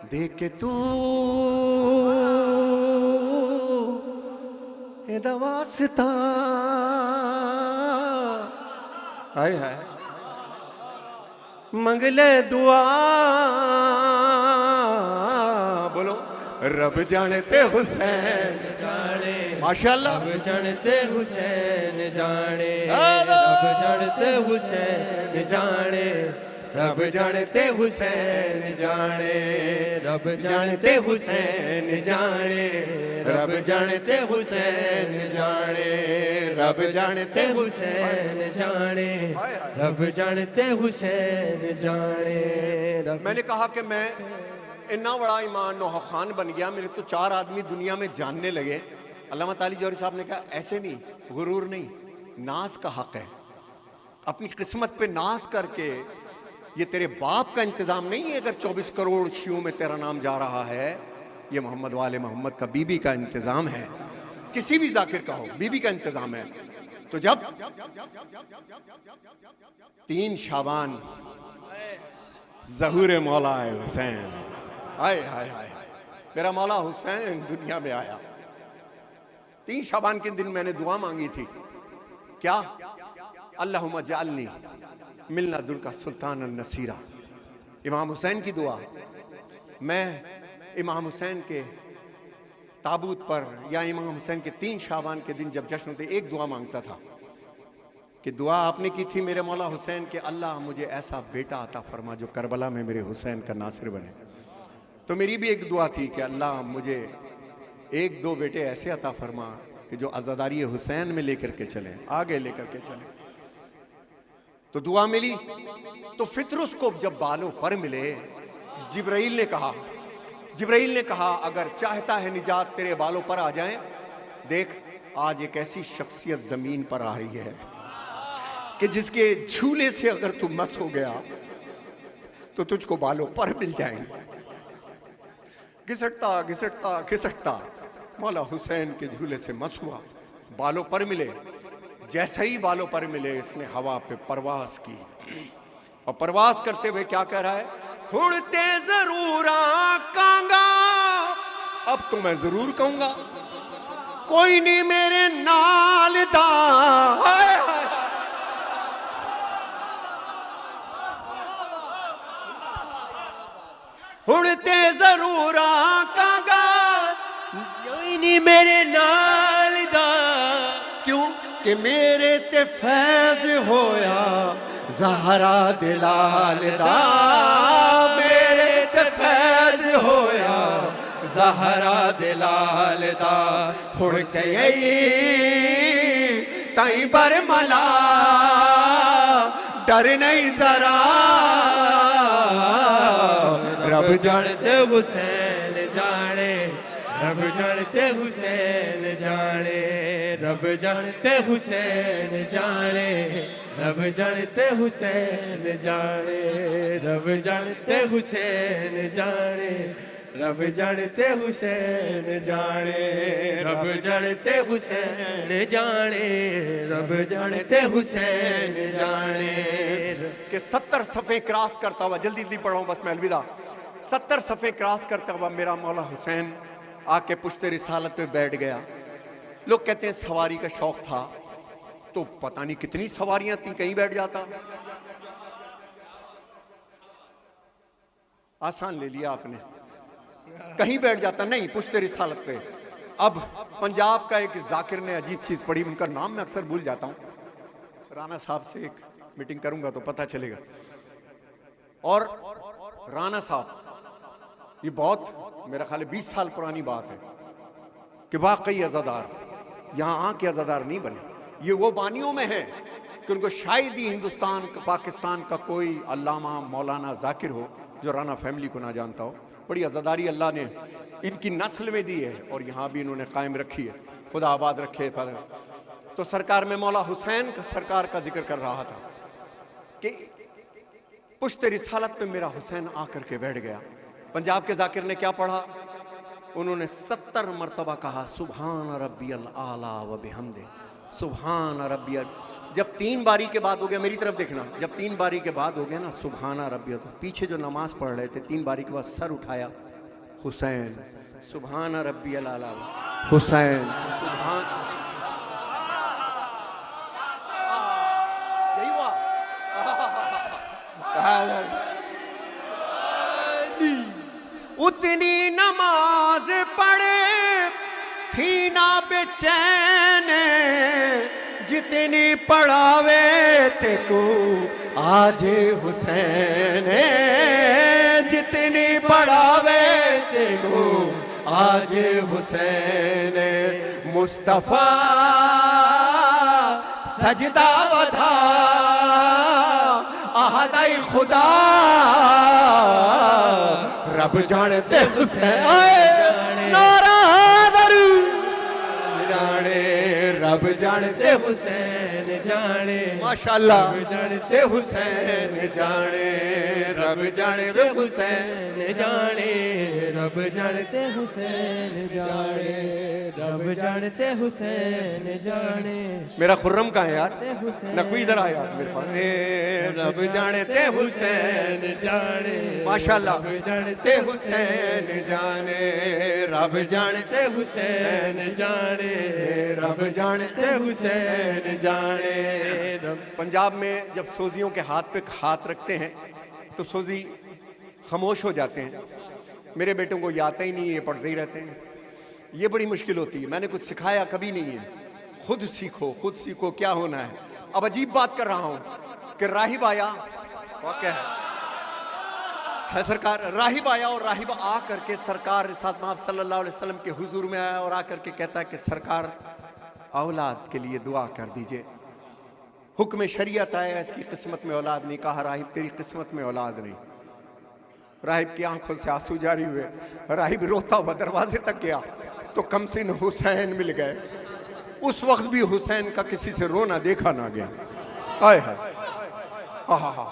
देख के तू एदा वास्ता हाय हाय मंगले दुआ बोलो रब जानते हुसैन जाने माशाल्लाह रब जानते हुसैन जाने रब जानते हुसैन जाने रब जानते हुसैन जाने रब जानते हुसैन जाने रब जानते हुसैन जाने रब जानते हुसैन जाने रब जानते हुसैन जाने मैंने कहा कि मैं इतना बड़ा ईमान नौहा खान बन गया, मेरे तो 4 आदमी दुनिया में जानने लगे। अल्लामा ताली जौहरी साहब ने कहा ऐसे नहीं, गुरूर नहीं, नाज का हक है। अपनी किस्मत पे नाज करके, ये तेरे बाप का इंतजाम नहीं है अगर 24 करोड़ शियों में तेरा नाम जा रहा है, ये मोहम्मद वाले मोहम्मद का बीबी का इंतजाम है, किसी भी जाकिर का हो बीबी का इंतजाम है। तो जब 3 शाबान ज़हूर मौला हुसैन, हाय हाय हाय, मेरा मौला हुसैन दुनिया में आया। 3 शाबान के दिन मैंने दुआ मांगी थी, क्या? अल्लाहुम्मा जालनी मिलना दुर का सुल्तान नसीरा। इमाम हुसैन की दुआ। मैं इमाम हुसैन के ताबूत पर या इमाम हुसैन के 3 शाबान के दिन जब जश्न होते एक दुआ मांगता था कि दुआ आपने की थी मेरे मौला हुसैन के, अल्लाह मुझे ऐसा बेटा अता फरमा जो करबला में मेरे हुसैन का नासिर बने। तो मेरी भी एक दुआ थी कि अल्लाह मुझे 1-2 बेटे ऐसे अता फरमा कि जो अज़ादारी हुसैन में लेकर के चले, आगे लेकर के चले। तो दुआ मिली। तो फितरुस को जब बालों पर मिले, जिब्राइल ने कहा अगर चाहता है निजात तेरे बालों पर आ जाए, देख आज एक ऐसी शख्सियत जमीन पर आ रही है कि जिसके झूले से अगर तू मस हो गया तो तुझको बालों पर मिल जाएंगे। घिसटता घिसटता घिसटता मौला हुसैन के झूले से मस हुआ, बालों पर मिले। जैसे ही बालों पर मिले इसने हवा पे परवास की, और परवास करते हुए क्या कह रहा है? उड़ते जरूर आकांगा, अब तो मैं जरूर कहूंगा कोई नहीं मेरे नाल दा। उड़ते जरूर आकांगा कोई नहीं मेरे नाल दा, क्यों कि मेरे ते फैज होया ज़हरा दिलाल दा, मेरे ते फैज होया ज़हरा दिलाल दा। हुण कई ताई बरमला डर नहीं जरा, रब जानते हुसैन जाने रब जानते हुसैन जाने रब जानते हुसैन जाने रब जानते हुसैन जाने रब जानते हुसैन जाने रब जानते हुसैन जाने रब जानते हुसैन जाने रब जानते हुसैन जाने। कि 70 सफ़े क्रॉस करता हुआ, जल्दी जल्दी पढ़ाऊँ बस मैं अलविदा, 70 सफ़े क्रॉस करता हुआ मेरा मौला हुसैन आके पुश्ते रिसालत पे बैठ गया। लोग कहते हैं सवारी का शौक था, तो पता नहीं कितनी सवारियां थी, कहीं बैठ जाता। आसान ले लिया आपने, कहीं बैठ जाता नहीं, पुश्ते रिसालत पे। अब पंजाब का एक जाकिर ने अजीब चीज पढ़ी, उनका नाम मैं अक्सर भूल जाता हूं, राणा साहब से एक मीटिंग करूंगा तो पता चलेगा। और राणा साहब, ये बहुत मेरा ख्याल 20 साल पुरानी बात है कि वाकई अज़ादार यहाँ आके अज़ादार नहीं बने। ये वो बानियों में है कि उनको शायद ही हिंदुस्तान पाकिस्तान का कोई अल्लामा मौलाना जाकिर हो जो राणा फैमिली को ना जानता हो। बड़ी अज़ादारी अल्लाह ने इनकी नस्ल में दी है और यहाँ भी इन्होंने कायम रखी है, खुदा आबाद रखे। पर तो सरकार में मौला हुसैन का सरकार का जिक्र कर रहा था कि पुश्ते रिसालत पे मेरा हुसैन आकर के बैठ गया। पंजाब के जाकिर ने क्या पढ़ा? उन्होंने 70 मरतबा कहा सुभान रब्बियल आला व बिहम्दे, सुभान रब्बियल। जब 3 बारी के बाद हो गया, मेरी तरफ देखना, जब 3 बारी के बाद हो गया ना सुभान रब्बियल, तो पीछे जो नमाज पढ़ रहे थे 3 बारी के बाद सर उठाया हुसैन, सुभान रब्बी अल-आला, हुसैन, सुभान, यही हुआ। उतनी नमाज पढ़े थी ना बेचैन, जितनी पढ़ावे ते को आज हुसैन, जितनी पढ़ावे ते को आज हुसैन। मुस्तफा सजदा वधा आहदाई खुदा, रब जानते हुसैन, नारा दरू जाने, रब जानते हुसैन जाने, माशाअल्लाह, रब जानते हुसैन जाने, रब जानते हुसैन जाने, रब जानते हुसैन जाने, रब जानते हुसैन जाने। मेरा खुर्रम कहाँ है यार, नकवी इधर आया मेरे पास। रब जानते हुसैन जाने, माशाअल्लाह, रब जानते ते हुसैन जाने, रब जानते हुसैन जाने, रब जानते हुसैन जाने। पंजाब में जब सोजियों के हाथ पे हाथ रखते हैं तो सोजी खामोश हो जाते हैं। मेरे बेटों को ये आता ही नहीं है, ये पढ़ते ही रहते हैं। ये बड़ी मुश्किल होती है, मैंने कुछ सिखाया कभी नहीं है। खुद सीखो, खुद सीखो क्या होना है। अब अजीब बात कर रहा हूं कि राहिब आया, वाक़या है सरकार, राहिब आया और राहिब आ करके सरकार रिसात महब सल्लल्लाहु अलैहि वसल्लम के हुजूर में आया और आकर के कहता है कि सरकार औलाद के लिए दुआ कर दीजिए। हुक्म शरीयत आया, इसकी किस्मत में औलाद नहीं। कहा राहिब तेरी किस्मत में औलाद नहीं। राहिब की आंखों से आंसू जारी हुए। राहिब रोता हुआ दरवाजे तक गया तो कमसिन हुसैन मिल गए। उस वक्त भी हुसैन का किसी से रोना देखा ना गया। आए हाय, हा हा हा।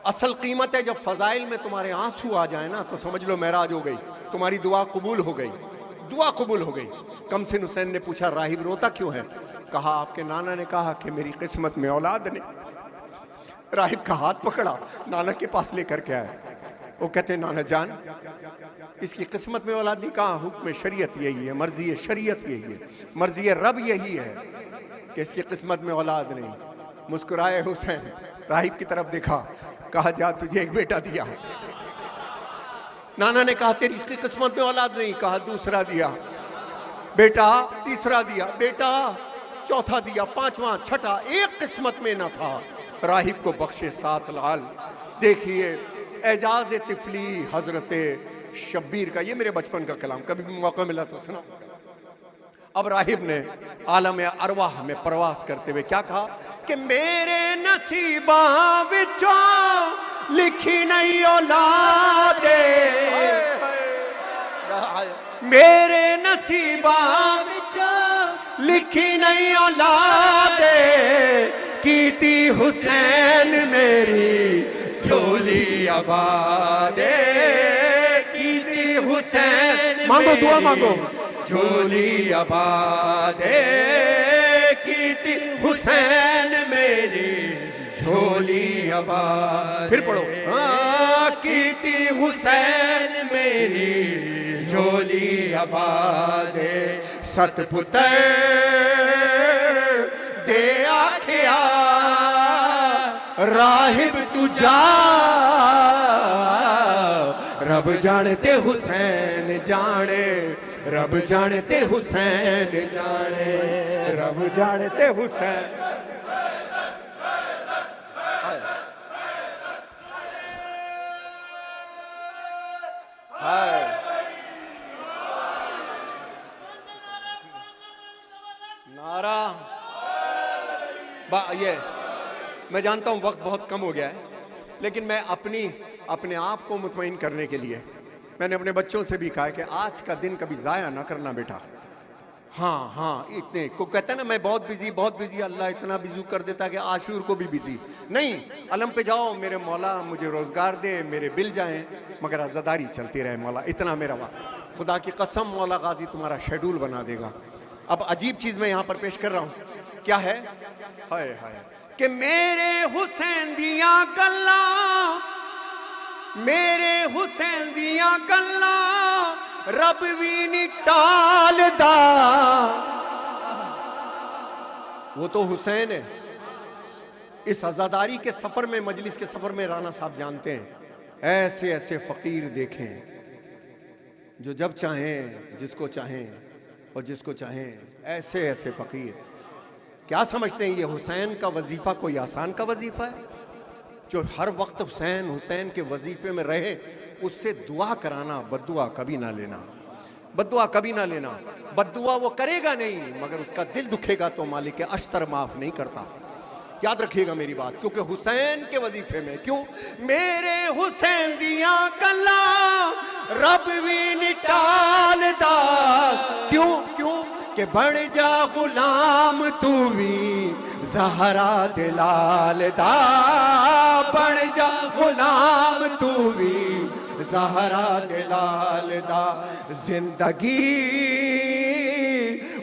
असल कीमत है जब फजाइल में तुम्हारे आंसू आ जाए ना तो समझ लो महराज हो गई, तुम्हारी दुआ कबूल हो गई, दुआ कबूल हो गई। कमसिन हुसैन ने पूछा राहिब रोता क्यों है? कहा आपके नाना ने कहा कि मेरी किस्मत में औलाद नहीं। राहिब का हाथ पकड़ा, नाना के पास लेकर के आया। वो कहते नाना जान इसकी किस्मत में औलाद नहीं। कहा हुक्म शरीयत यही है, मर्जी शरीयत यही है, मर्जी रब यही है कि इसकी किस्मत में औलाद नहीं। मुस्कुराए हुसैन, राहिब की तरफ देखा, कहा जा तुझे एक बेटा दिया। नाना ने कहा तेरी इसकी किस्मत में औलाद नहीं। कहा दूसरा दिया बेटा, तीसरा दिया बेटा, चौथा दिया, पांचवा, छठा, एक किस्मत में न था। राहिब को बख्शे 7 लाल। देखिए एजाज तिफली हजरत शब्बीर का, ये मेरे बचपन का कलाम, कभी भी मौका मिला तो सुना। अब राहिब ने आलम अरवाह में प्रवास करते हुए क्या कहा कि मेरे नसीबा विचों लिखी नहीं औलादे, मेरे नसीबा विचों लिखी नहीं औलादे, कीती हुसैन मेरी झोली आबादे, कीती हुसैन मांगो दुआ मांगो, झोली आबादे, कीती हुसैन मेरी झोली आबाद। फिर पढ़ो, हाँ कीती हुसैन मेरी झोली आबादे, सतपुत्र दे आखिया राहिब तू जा, रब जानते हुसैन जाने, रब जानते हुसैन जाने, रब जानते हुसैन। हाय नारा ये मैं जानता हूं वक्त बहुत कम हो गया है, लेकिन मैं अपने आप को मुतमईन करने के लिए मैंने अपने बच्चों से भी कहा है कि आज का दिन कभी ज़ाया ना करना बेटा। हाँ हाँ, इतने को कहते हैं ना मैं बहुत बिजी, अल्लाह इतना बिजी कर देता है कि आशूर को भी बिजी नहीं। अलम पे जाओ मेरे मौला मुझे रोज़गार दे, मेरे बिल जाएं, मगर अज़ादारी चलती रहे मौला, इतना मेरा वक्त। खुदा की कसम मौला गाजी तुम्हारा शेड्यूल बना देगा। अब अजीब चीज़ मैं यहाँ पर पेश कर रहा हूँ, क्या है? हाय हाय कि मेरे हुसैन दिया गल्ला, मेरे हुसैन दिया गल्ला रब भी नहीं टालदा। वो तो हुसैन है। इस आजादारी के सफर में, मजलिस के सफर में राना साहब जानते हैं, ऐसे ऐसे फकीर देखें जो जब चाहें जिसको चाहें और जिसको चाहें, ऐसे ऐसे फकीर। क्या समझते हैं ये हुसैन का वजीफा कोई आसान का वजीफा है? जो हर वक्त हुसैन हुसैन के वजीफे में रहे, उससे दुआ कराना, बद्दुआ कभी ना लेना, बद्दुआ कभी ना लेना। बद्दुआ वो करेगा नहीं, मगर उसका दिल दुखेगा तो मालिक अश्तर माफ नहीं करता। याद रखिएगा मेरी बात, क्योंकि हुसैन के वजीफे में, क्यों मेरे हुसैन दिया गल्ला रब भी नहीं टालदा। क्यों क्यों कि बढ़ जा गुलाम तू भी ज़हरा दिलाल दा। बढ़ जा गुलाम तू भी ज़हरा दिलाल दा। जिंदगी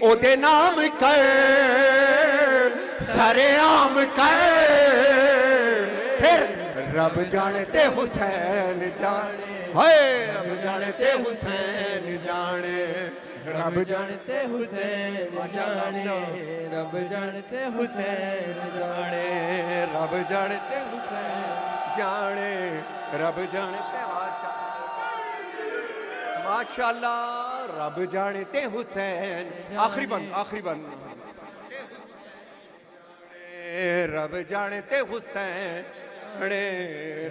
ओदे नाम कर, सरेआम कर, फिर रब जानते हुसैन जाने। हाय रब जानते हुसैन जाने, रब जानते हुसैन जाने, रब जानते हुसैन जाने, रब जानते हुसैन जाने, रब जानते माशाल्लाह, रब जानते हुसैन। आखिरी बंद, आखिरी बंद। रब जानते हुसैन,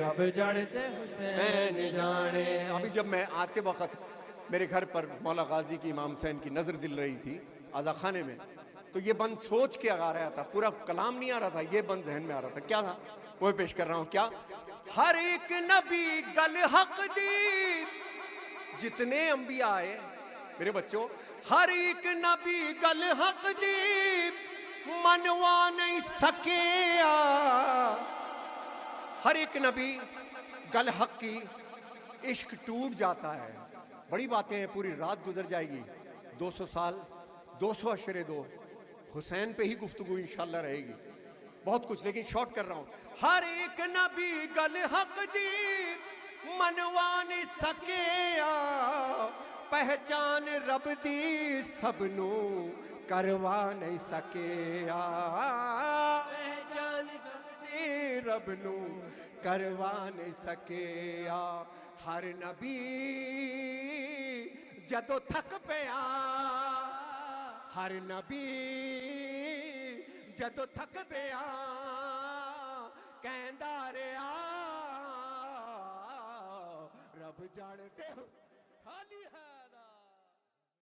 रब जानते हुसैन जाने। अभी जब मैं आते वक्त मेरे घर पर मौला गाजी की इमाम हुसैन की नजर दिल रही थी आजा खाने में, तो ये बंद सोच के आ रहा था, पूरा कलाम नहीं आ रहा था, ये बंद जहन में आ रहा था। क्या था वो पेश कर रहा हूं। क्या? हर एक नबी गल हक दी, जितने अंबिया आए मेरे बच्चों, हर एक नबी गल हक दी, मनवा नहीं सके। हर एक नबी गल हक की, इश्क टूट जाता है। बड़ी बातें हैं, पूरी रात गुजर जाएगी। 200 साल, 200 अशरे दो, हुसैन पे ही गुफ्तगू इंशाल्लाह रहेगी। बहुत कुछ, लेकिन शॉर्ट कर रहा हूं। हर एक नबी गल हक दी, मनवा नहीं सके। पहचान रब दी सबनू करवा नहीं सके। पहचान रब नू करवा नहीं सके। हर नबी जदों थक पिया, हर नबी जदों थक पिया, कहंदा रहा रब जानते हो।